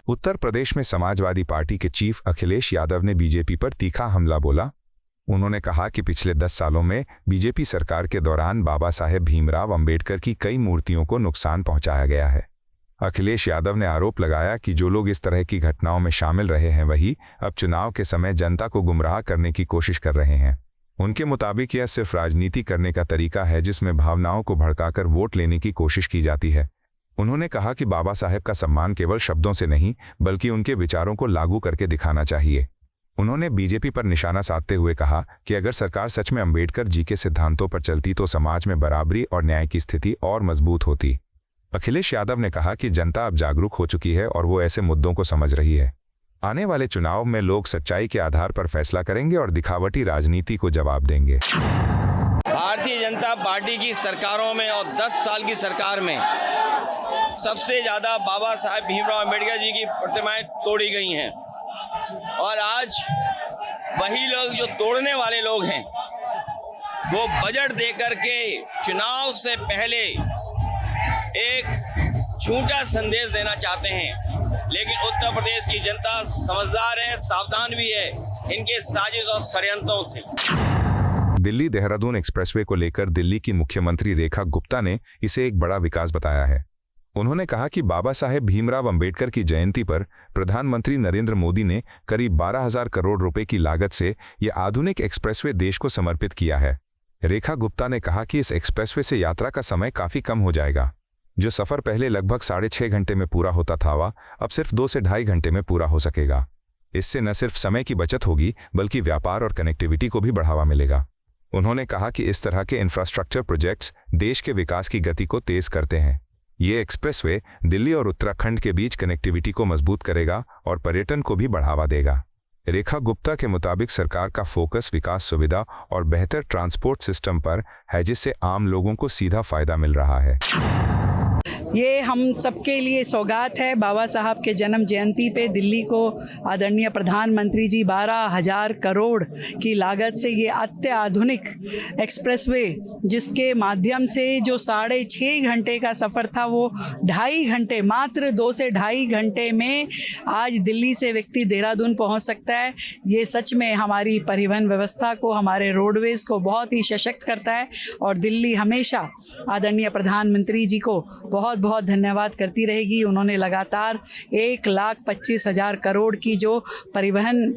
उत्तर प्रदेश में समाजवादी पार्टी के चीफ अखिलेश यादव ने बीजेपी पर तीखा हमला बोला। उन्होंने कहा कि पिछले 10 सालों में बीजेपी सरकार के दौरान बाबा साहेब भीमराव अंबेडकर की कई मूर्तियों को नुकसान पहुंचाया गया है। अखिलेश यादव ने आरोप लगाया कि जो लोग इस तरह की घटनाओं में शामिल रहे हैं वही अब चुनाव के समय जनता को गुमराह करने की कोशिश कर रहे हैं। उनके मुताबिक यह सिर्फ राजनीति करने का तरीका है जिसमें भावनाओं को भड़काकर वोट लेने की कोशिश की जाती है। उन्होंने कहा कि बाबा साहेब का सम्मान केवल शब्दों से नहीं बल्कि उनके विचारों को लागू करके दिखाना चाहिए। उन्होंने बीजेपी पर निशाना साधते हुए कहा कि अगर सरकार सच में अंबेडकर जी के सिद्धांतों पर चलती तो समाज में बराबरी और न्याय की स्थिति और मजबूत होती। अखिलेश यादव ने कहा कि जनता अब जागरूक हो चुकी है और वो ऐसे मुद्दों को समझ रही है। आने वाले चुनाव में लोग सच्चाई के आधार पर फैसला करेंगे और दिखावटी राजनीति को जवाब देंगे। भारतीय जनता पार्टी की सरकारों में और 10 साल की सरकार में सबसे ज्यादा बाबा साहेब भीमराव अंबेडकर जी की प्रतिमाएं तोड़ी गई हैं और आज वही लोग जो तोड़ने वाले लोग हैं वो बजट दे करके चुनाव से पहले एक झूठा संदेश देना चाहते हैं। लेकिन उत्तर प्रदेश की जनता समझदार है, सावधान भी है इनके साजिश और षड्यंत्रों से। दिल्ली देहरादून एक्सप्रेसवे को लेकर दिल्ली की मुख्यमंत्री रेखा गुप्ता ने इसे एक बड़ा विकास बताया है। उन्होंने कहा कि बाबा साहेब भीमराव अंबेडकर की जयंती पर प्रधानमंत्री नरेंद्र मोदी ने करीब 12,000 करोड़ रुपए की लागत से यह आधुनिक एक्सप्रेसवे देश को समर्पित किया है। रेखा गुप्ता ने कहा कि इस एक्सप्रेसवे से यात्रा का समय काफी कम हो जाएगा। जो सफर पहले लगभग 6.5 घंटे में पूरा होता था वह अब सिर्फ 2 से 2.5 घंटे में पूरा हो सकेगा। इससे न सिर्फ समय की बचत होगी बल्कि व्यापार और कनेक्टिविटी को भी बढ़ावा मिलेगा। उन्होंने कहा कि इस तरह के इंफ्रास्ट्रक्चर प्रोजेक्ट्स देश के विकास की गति को तेज करते हैं। ये एक्सप्रेसवे दिल्ली और उत्तराखंड के बीच कनेक्टिविटी को मजबूत करेगा और पर्यटन को भी बढ़ावा देगा। रेखा गुप्ता के मुताबिक सरकार का फोकस विकास सुविधा और बेहतर ट्रांसपोर्ट सिस्टम पर है जिससे आम लोगों को सीधा फायदा मिल रहा है। ये हम सबके लिए सौगात है। बाबा साहब के जन्म जयंती पे दिल्ली को आदरणीय प्रधानमंत्री जी 12,000 करोड़ की लागत से ये अत्याधुनिक एक्सप्रेसवे जिसके माध्यम से जो 6.5 घंटे का सफ़र था वो 2.5 घंटे, मात्र 2 से 2.5 घंटे में आज दिल्ली से व्यक्ति देहरादून पहुंच सकता है। ये सच में हमारी परिवहन व्यवस्था को, हमारे रोडवेज़ को बहुत ही सशक्त करता है और दिल्ली हमेशा आदरणीय प्रधानमंत्री जी को बहुत बहुत धन्यवाद करती रहेगी। उन्होंने लगातार 1,25,000 करोड़ की जो परिवहन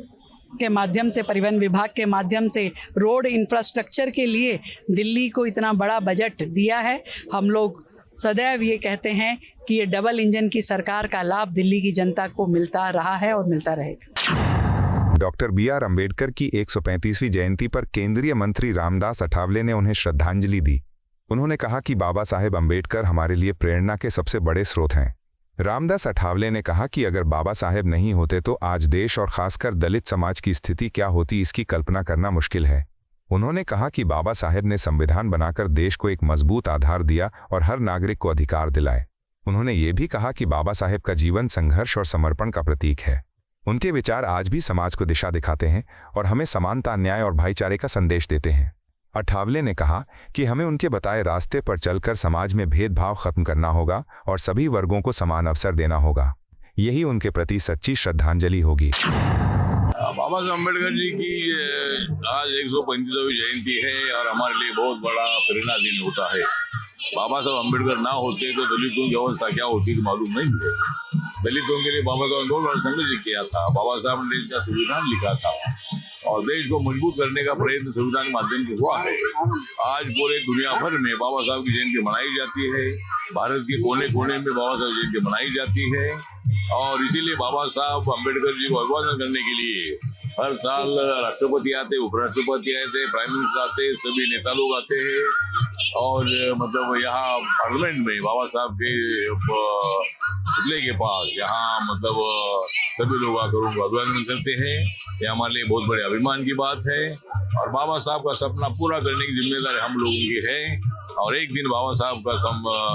के माध्यम से, परिवहन विभाग के माध्यम से रोड इंफ्रास्ट्रक्चर के लिए दिल्ली को इतना बड़ा बजट दिया है। हम लोग सदैव ये कहते हैं कि ये डबल इंजन की सरकार का लाभ दिल्ली की जनता को मिलता रहा है और मिलता रहेगा। डॉक्टर BR अंबेडकर की 135वीं जयंती पर केंद्रीय मंत्री रामदास अठावले ने उन्हें श्रद्धांजलि दी। उन्होंने कहा कि बाबा साहेब अंबेडकर हमारे लिए प्रेरणा के सबसे बड़े स्रोत हैं। रामदास अठावले ने कहा कि अगर बाबा साहेब नहीं होते तो आज देश और खासकर दलित समाज की स्थिति क्या होती इसकी कल्पना करना मुश्किल है। उन्होंने कहा कि बाबा साहेब ने संविधान बनाकर देश को एक मजबूत आधार दिया और हर नागरिक को अधिकार दिलाए। उन्होंने ये भी कहा कि बाबा साहेब का जीवन संघर्ष और समर्पण का प्रतीक है। उनके विचार आज भी समाज को दिशा दिखाते हैं और हमें समानता, न्याय और भाईचारे का संदेश देते हैं। अठावले ने कहा कि हमें उनके बताए रास्ते पर चलकर समाज में भेदभाव खत्म करना होगा और सभी वर्गों को समान अवसर देना होगा। यही उनके प्रति सच्ची श्रद्धांजलि होगी। बाबा साहब अम्बेडकर जी की आज 135वीं जयंती है और हमारे लिए बहुत बड़ा प्रेरणा दिन होता है। बाबा साहब अम्बेडकर ना होते तो दलितों की अवस्था क्या होती तो मालूम नहीं है। दलितों के लिए बाबा साहब ने बहुत बड़ा संघर्ष किया था। बाबा साहब ने देश का संविधान लिखा था और देश को मजबूत करने का प्रयत्न संविधान के माध्यम से हुआ है। आज पूरे दुनिया भर में बाबा साहब की जयंती मनाई जाती है। भारत के कोने कोने में बाबा साहब की जयंती मनाई जाती है और इसीलिए बाबा साहब अम्बेडकर जी को अभिवादन करने के लिए हर साल राष्ट्रपति आते, उपराष्ट्रपति आते, प्राइम मिनिस्टर आते, सभी नेता लोग आते हैं और मतलब यहाँ पार्लियामेंट में बाबा साहब के पुतले के पास यहाँ मतलब सभी लोग आकर उनको अभिवादन करते हैं। ये हमारे लिए बहुत बड़े अभिमान की बात है और बाबा साहब का सपना पूरा करने की जिम्मेदारी हम लोगों की है और एक दिन बाबा साहब का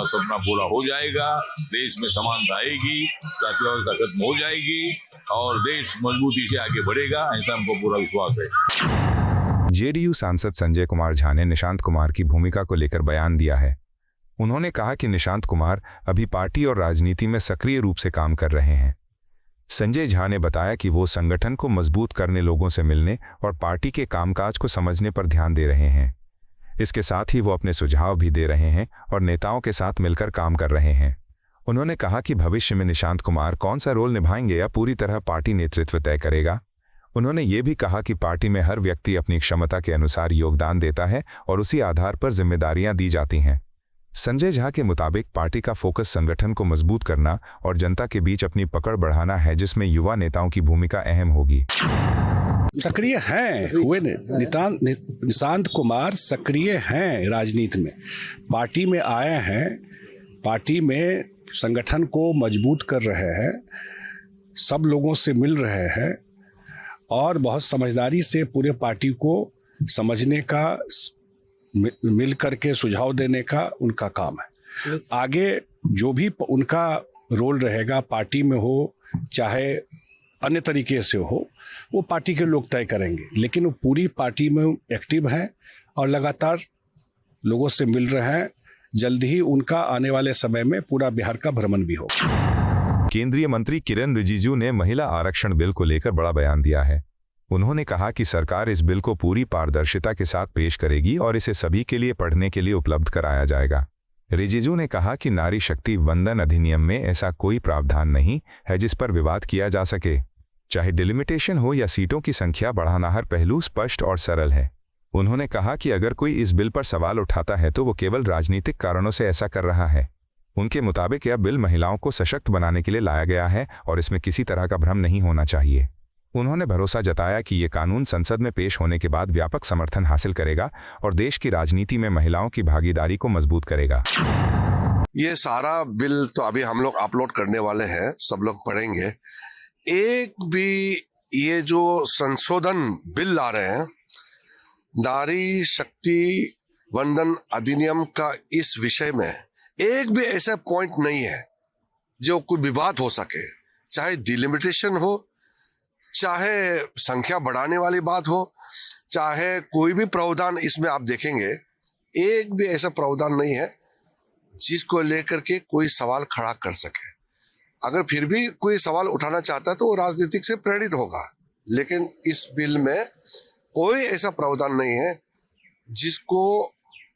सपना पूरा हो जाएगा। देश में समानता आएगी, जाति व्यवस्था खत्म हो जाएगी और देश मजबूती से आगे बढ़ेगा, ऐसा हमको पूरा विश्वास है। जेडीयू सांसद संजय कुमार झा ने निशांत कुमार की भूमिका को लेकर बयान दिया है। उन्होंने कहा कि निशांत कुमार अभी पार्टी और राजनीति में सक्रिय रूप से काम कर रहे हैं। संजय झा ने बताया कि वो संगठन को मजबूत करने, लोगों से मिलने और पार्टी के कामकाज को समझने पर ध्यान दे रहे हैं। इसके साथ ही वो अपने सुझाव भी दे रहे हैं और नेताओं के साथ मिलकर काम कर रहे हैं। उन्होंने कहा कि भविष्य में निशांत कुमार कौन सा रोल निभाएंगे या पूरी तरह पार्टी नेतृत्व तय करेगा। उन्होंने ये भी कहा कि पार्टी में हर व्यक्ति अपनी क्षमता के अनुसार योगदान देता है और उसी आधार पर जिम्मेदारियां दी जाती हैं। संजय झा के मुताबिक पार्टी का फोकस संगठन को मजबूत करना और जनता के बीच अपनी पकड़ बढ़ाना है, जिसमें युवा नेताओं की भूमिका अहम होगी। सक्रिय हैं हुए निशांत कुमार सक्रिय हैं राजनीति में, पार्टी में आए हैं, पार्टी में संगठन को मजबूत कर रहे हैं, सब लोगों से मिल रहे हैं और बहुत समझदारी से पूरे पार्टी को समझने का, मिल करके सुझाव देने का उनका काम है। आगे जो भी उनका रोल रहेगा, पार्टी में हो चाहे अन्य तरीके से हो, वो पार्टी के लोग तय करेंगे, लेकिन वो पूरी पार्टी में एक्टिव हैं और लगातार लोगों से मिल रहे हैं। जल्द ही उनका आने वाले समय में पूरा बिहार का भ्रमण भी होगा। केंद्रीय मंत्री किरण रिजिजू ने महिला आरक्षण बिल को लेकर बड़ा बयान दिया है। उन्होंने कहा कि सरकार इस बिल को पूरी पारदर्शिता के साथ पेश करेगी और इसे सभी के लिए पढ़ने के लिए उपलब्ध कराया जाएगा। रिजिजू ने कहा कि नारी शक्ति वंदन अधिनियम में ऐसा कोई प्रावधान नहीं है जिस पर विवाद किया जा सके। चाहे डिलिमिटेशन हो या सीटों की संख्या बढ़ाना, हर पहलू स्पष्ट और सरल है। उन्होंने कहा कि अगर कोई इस बिल पर सवाल उठाता है तो वो केवल राजनीतिक कारणों से ऐसा कर रहा है। उनके मुताबिक यह बिल महिलाओं को सशक्त बनाने के लिए लाया गया है और इसमें किसी तरह का भ्रम नहीं होना चाहिए। उन्होंने भरोसा जताया कि ये कानून संसद में पेश होने के बाद व्यापक समर्थन हासिल करेगा और देश की राजनीति में महिलाओं की भागीदारी को मजबूत करेगा। ये सारा बिल तो अभी हम लोग अपलोड करने वाले हैं, सब लोग पढ़ेंगे। एक भी ये जो संशोधन बिल ला रहे हैं, नारी शक्ति वंदन अधिनियम का, इस विषय में एक भी ऐसा पॉइंट नहीं है जो कोई विवाद हो सके। चाहे डिलिमिटेशन हो, चाहे संख्या बढ़ाने वाली बात हो, चाहे कोई भी प्रावधान, इसमें आप देखेंगे एक भी ऐसा प्रावधान नहीं है जिसको लेकर के कोई सवाल खड़ा कर सके। अगर फिर भी कोई सवाल उठाना चाहता है तो वो राजनीतिक से प्रेरित होगा, लेकिन इस बिल में कोई ऐसा प्रावधान नहीं है जिसको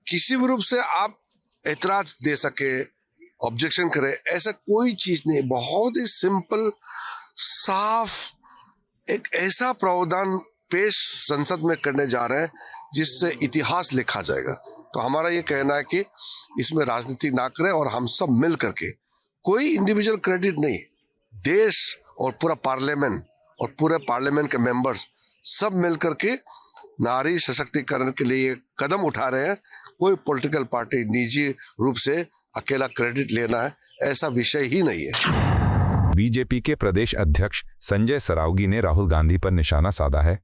किसी भी रूप से आप एतराज दे सके, ऑब्जेक्शन करे, ऐसा कोई चीज नहीं। बहुत ही सिंपल, साफ एक ऐसा प्रावधान पेश संसद में करने जा रहे हैं जिससे इतिहास लिखा जाएगा। तो हमारा ये कहना है कि इसमें राजनीति ना करें और हम सब मिल करके, कोई इंडिविजुअल क्रेडिट नहीं, देश और पूरा पार्लियामेंट और पूरे पार्लियामेंट के मेंबर्स सब मिल करके नारी सशक्तिकरण के लिए कदम उठा रहे हैं। कोई पॉलिटिकल पार्टी निजी रूप से अकेला क्रेडिट लेना है, ऐसा विषय ही नहीं है। बीजेपी के प्रदेश अध्यक्ष संजय सरावगी ने राहुल गांधी पर निशाना साधा है।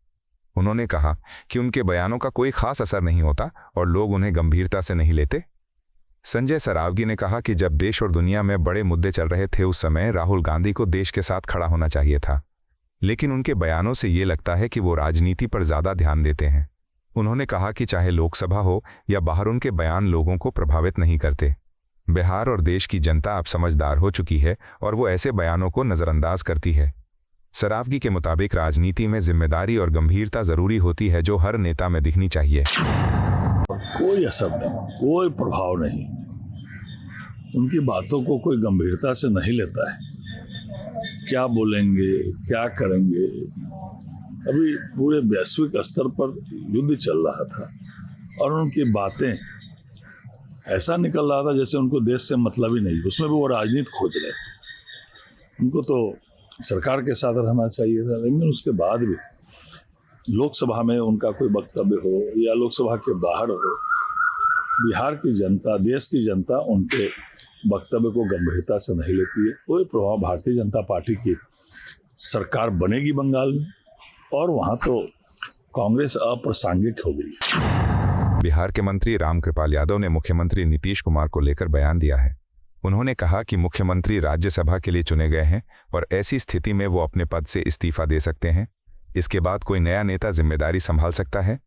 उन्होंने कहा कि उनके बयानों का कोई खास असर नहीं होता और लोग उन्हें गंभीरता से नहीं लेते। संजय सरावगी ने कहा कि जब देश और दुनिया में बड़े मुद्दे चल रहे थे, उस समय राहुल गांधी को देश के साथ खड़ा होना चाहिए था, लेकिन उनके बयानों से ये लगता है कि वो राजनीति पर ज्यादा ध्यान देते हैं। उन्होंने कहा कि चाहे लोकसभा हो या बाहर, उनके बयान लोगों को प्रभावित नहीं करते। बिहार और देश की जनता अब समझदार हो चुकी है और वो ऐसे बयानों को नजरअंदाज करती है। सरावगी के मुताबिक राजनीति में जिम्मेदारी और गंभीरता जरूरी होती है, जो हर नेता में दिखनी चाहिए। कोई असर नहीं, कोई प्रभाव नहीं, उनकी बातों को कोई गंभीरता से नहीं लेता है। क्या बोलेंगे, क्या करेंगे। अभी पूरे वैश्विक स्तर पर युद्ध चल रहा था और उनकी बातें ऐसा निकल रहा था जैसे उनको देश से मतलब ही नहीं, उसमें भी वो राजनीति खोज रहे। उनको तो सरकार के साथ रहना चाहिए था, लेकिन उसके बाद भी लोकसभा में उनका कोई वक्तव्य हो या लोकसभा के बाहर हो, बिहार की जनता, देश की जनता उनके वक्तव्य को गंभीरता से नहीं लेती है। कोई प्रभाव भारतीय जनता पार्टी की सरकार बनेगी बंगाल में, और वहाँ तो कांग्रेस अप्रासंगिक हो गई। बिहार के मंत्री रामकृपाल यादव ने मुख्यमंत्री नीतीश कुमार को लेकर बयान दिया है। उन्होंने कहा कि मुख्यमंत्री राज्यसभा के लिए चुने गए हैं और ऐसी स्थिति में वो अपने पद से इस्तीफा दे सकते हैं। इसके बाद कोई नया नेता जिम्मेदारी संभाल सकता है।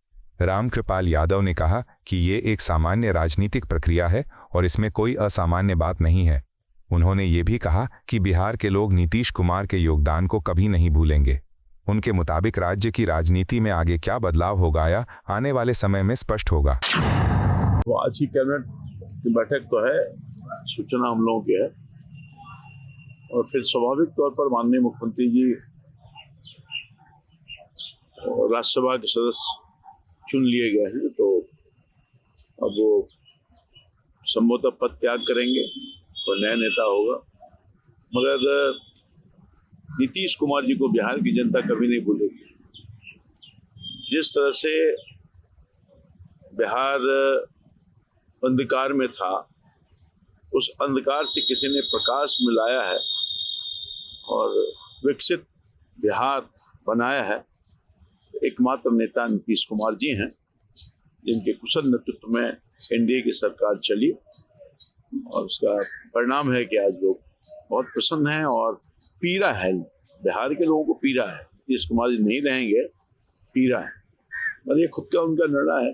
रामकृपाल यादव ने कहा कि ये एक सामान्य राजनीतिक प्रक्रिया है और इसमें कोई असामान्य बात नहीं है। उन्होंने ये भी कहा कि बिहार के लोग नीतीश कुमार के योगदान को कभी नहीं भूलेंगे। उनके मुताबिक राज्य की राजनीति में आगे क्या बदलाव होगा या आने वाले समय में स्पष्ट होगा। तो आज की कैबिनेट की बैठक तो है, सूचना हम लोगों की है, और फिर स्वाभाविक तौर पर माननीय मुख्यमंत्री जी राज्यसभा के सदस्य चुन लिए गए हैं, तो अब वो संभवतः पद त्याग करेंगे और नया नेता होगा। मगर नीतीश कुमार जी को बिहार की जनता कभी नहीं भूलेगी। जिस तरह से बिहार अंधकार में था, उस अंधकार से किसी ने प्रकाश मिलाया है और विकसित बिहार बनाया है। एकमात्र नेता नीतीश कुमार जी हैं, जिनके कुशल नेतृत्व में एनडीए की सरकार चली, और उसका परिणाम है कि आज लोग बहुत प्रसन्न हैं और पीड़ा है। बिहार के लोगों को पीड़ा है, नीतीश कुमार जी नहीं रहेंगे, पीड़ा है, और ये खुद का उनका निर्णय है।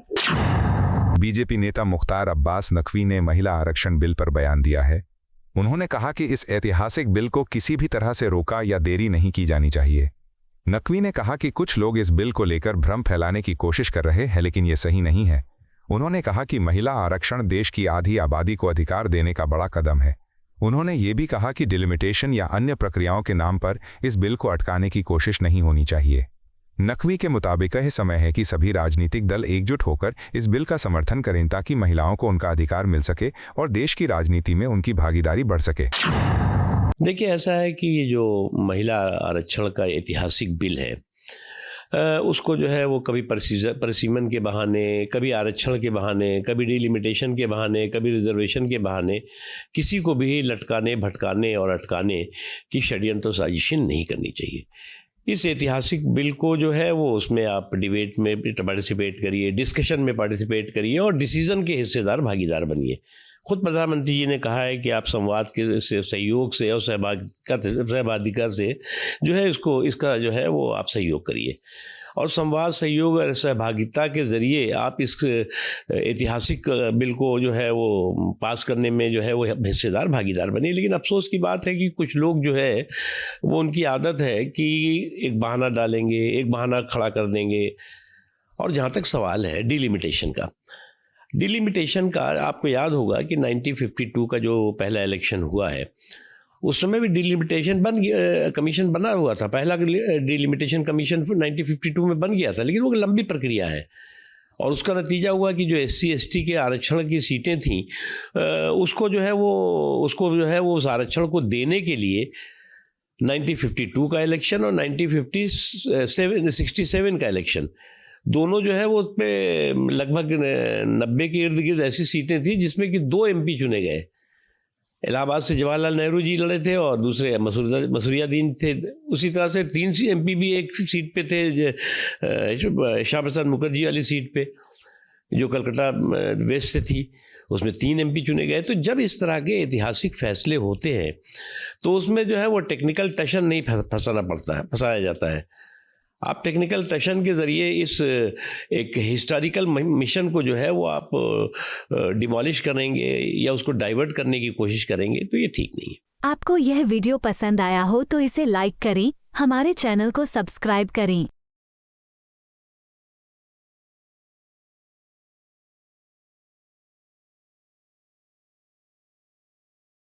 बीजेपी नेता मुख्तार अब्बास नकवी ने महिला आरक्षण बिल पर बयान दिया है। उन्होंने कहा कि इस ऐतिहासिक बिल को किसी भी तरह से रोका या देरी नहीं की जानी चाहिए। नकवी ने कहा कि कुछ लोग इस बिल को लेकर भ्रम फैलाने की कोशिश कर रहे हैं, लेकिन ये सही नहीं है। उन्होंने कहा कि महिला आरक्षण देश की आधी आबादी को अधिकार देने का बड़ा कदम है। उन्होंने ये भी कहा कि डिलिमिटेशन या अन्य प्रक्रियाओं के नाम पर इस बिल को अटकाने की कोशिश नहीं होनी चाहिए। नकवी के मुताबिक यह समय है कि सभी राजनीतिक दल एकजुट होकर इस बिल का समर्थन करें ताकि महिलाओं को उनका अधिकार मिल सके और देश की राजनीति में उनकी भागीदारी बढ़ सके। देखिए, ऐसा है कि ये जो महिला आरक्षण का ऐतिहासिक बिल है, उसको जो है वो कभी परिसीमन के बहाने, कभी आरक्षण के बहाने, कभी डिलिमिटेशन के बहाने, कभी रिजर्वेशन के बहाने किसी को भी लटकाने, भटकाने और अटकाने की षड्यंत्र साजिशें नहीं करनी चाहिए। इस ऐतिहासिक बिल को जो है वो उसमें आप डिबेट में पार्टिसिपेट करिए, डिस्कशन में पार्टिसिपेट करिए और डिसीजन के हिस्सेदार भागीदार बनिए। खुद प्रधानमंत्री जी ने कहा है कि आप संवाद के से, सहयोग से और सहभागिता से जो है इसका जो है वो आप सहयोग करिए, और संवाद, सहयोग और सहभागिता के ज़रिए आप इस ऐतिहासिक बिल को जो है वो पास करने में जो है वो हिस्सेदार भागीदार बने। लेकिन अफसोस की बात है कि कुछ लोग जो है वो, उनकी आदत है कि एक बहाना डालेंगे, एक बहाना खड़ा कर देंगे। और जहाँ तक सवाल है डिलिमिटेशन का, आपको याद होगा कि 1952 का जो पहला इलेक्शन हुआ है, उस समय भी डिलिमिटेशन कमीशन बना हुआ था। पहला डिलिमिटेशन कमीशन 1952 में बन गया था, लेकिन वो लंबी प्रक्रिया है और उसका नतीजा हुआ कि जो SC ST के आरक्षण की सीटें थीं, उसको जो है वो उस आरक्षण को देने के लिए 1952 का इलेक्शन और 1967 का इलेक्शन, दोनों जो है वो उसमें लगभग 90 के इर्द गिर्द ऐसी सीटें थी जिसमें कि 2 MP चुने गए। इलाहाबाद से जवाहरलाल नेहरू जी लड़े थे और दूसरे मसूरियादीन थे। उसी तरह से 3 MP भी एक सीट पे थे, श्यामा प्रसाद मुखर्जी वाली सीट पे जो कलकत्ता वेस्ट से थी, उसमें 3 MP चुने गए। तो जब इस तरह के ऐतिहासिक फैसले होते हैं तो उसमें जो है वो टेक्निकल टशन नहीं फंसाया जाता है। आप टेक्निकल टशन के ज़रिए इस एक हिस्टोरिकल मिशन को जो है वो आप डिमोलिश करेंगे या उसको डाइवर्ट करने की कोशिश करेंगे, तो ये ठीक नहीं है। आपको यह वीडियो पसंद आया हो तो इसे लाइक करें, हमारे चैनल को सब्सक्राइब करें।